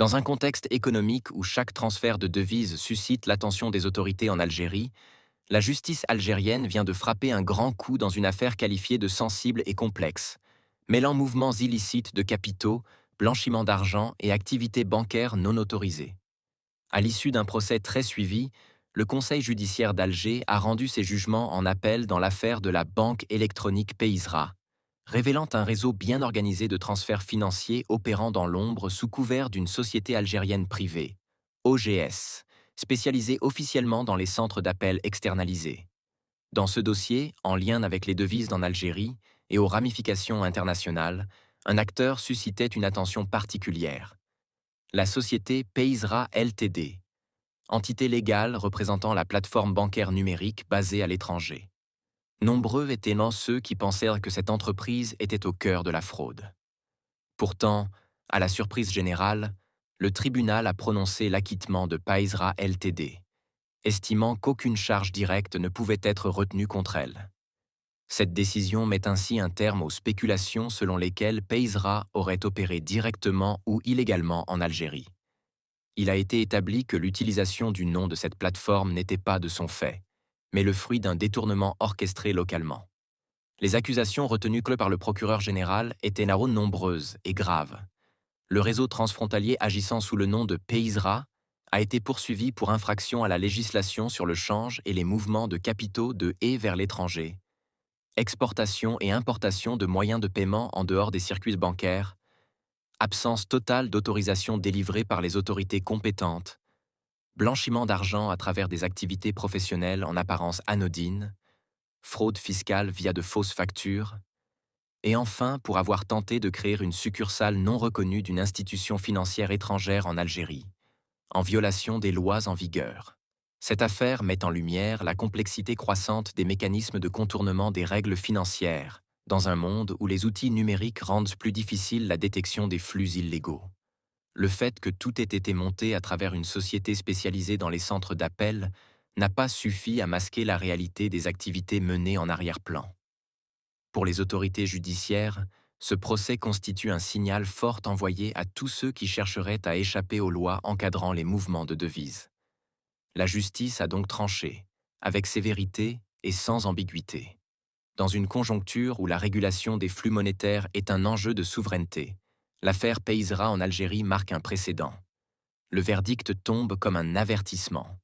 Dans un contexte économique où chaque transfert de devises suscite l'attention des autorités en Algérie, la justice algérienne vient de frapper un grand coup dans une affaire qualifiée de sensible et complexe, mêlant mouvements illicites de capitaux, blanchiment d'argent et activités bancaires non autorisées. À l'issue d'un procès très suivi, le Conseil judiciaire d'Alger a rendu ses jugements en appel dans l'affaire de la banque électronique Peisra, révélant un réseau bien organisé de transferts financiers opérant dans l'ombre sous couvert d'une société algérienne privée, OGS, spécialisée officiellement dans les centres d'appel externalisés. Dans ce dossier, en lien avec les devises en Algérie et aux ramifications internationales, un acteur suscitait une attention particulière: la société Peisra Ltd, entité légale représentant la plateforme bancaire numérique basée à l'étranger. Nombreux étaient ceux qui pensèrent que cette entreprise était au cœur de la fraude. Pourtant, à la surprise générale, le tribunal a prononcé l'acquittement de Peisra Ltd, estimant qu'aucune charge directe ne pouvait être retenue contre elle. Cette décision met ainsi un terme aux spéculations selon lesquelles Peisra aurait opéré directement ou illégalement en Algérie. Il a été établi que l'utilisation du nom de cette plateforme n'était pas de son fait, mais le fruit d'un détournement orchestré localement. Les accusations retenues par le procureur général étaient nombreuses et graves. Le réseau transfrontalier agissant sous le nom de Peisra a été poursuivi pour infraction à la législation sur le change et les mouvements de capitaux de et vers l'étranger, exportation et importation de moyens de paiement en dehors des circuits bancaires, absence totale d'autorisation délivrée par les autorités compétentes, blanchiment d'argent à travers des activités professionnelles en apparence anodines, fraude fiscale via de fausses factures, et enfin pour avoir tenté de créer une succursale non reconnue d'une institution financière étrangère en Algérie, en violation des lois en vigueur. Cette affaire met en lumière la complexité croissante des mécanismes de contournement des règles financières, dans un monde où les outils numériques rendent plus difficile la détection des flux illégaux. Le fait que tout ait été monté à travers une société spécialisée dans les centres d'appel n'a pas suffi à masquer la réalité des activités menées en arrière-plan. Pour les autorités judiciaires, ce procès constitue un signal fort envoyé à tous ceux qui chercheraient à échapper aux lois encadrant les mouvements de devises. La justice a donc tranché, avec sévérité et sans ambiguïté. Dans une conjoncture où la régulation des flux monétaires est un enjeu de souveraineté, l'affaire Peisra en Algérie marque un précédent. Le verdict tombe comme un avertissement.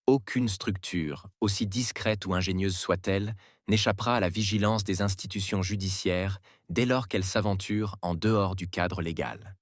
Aucune structure, aussi discrète ou ingénieuse soit-elle, n'échappera à la vigilance des institutions judiciaires dès lors qu'elle s'aventure en dehors du cadre légal.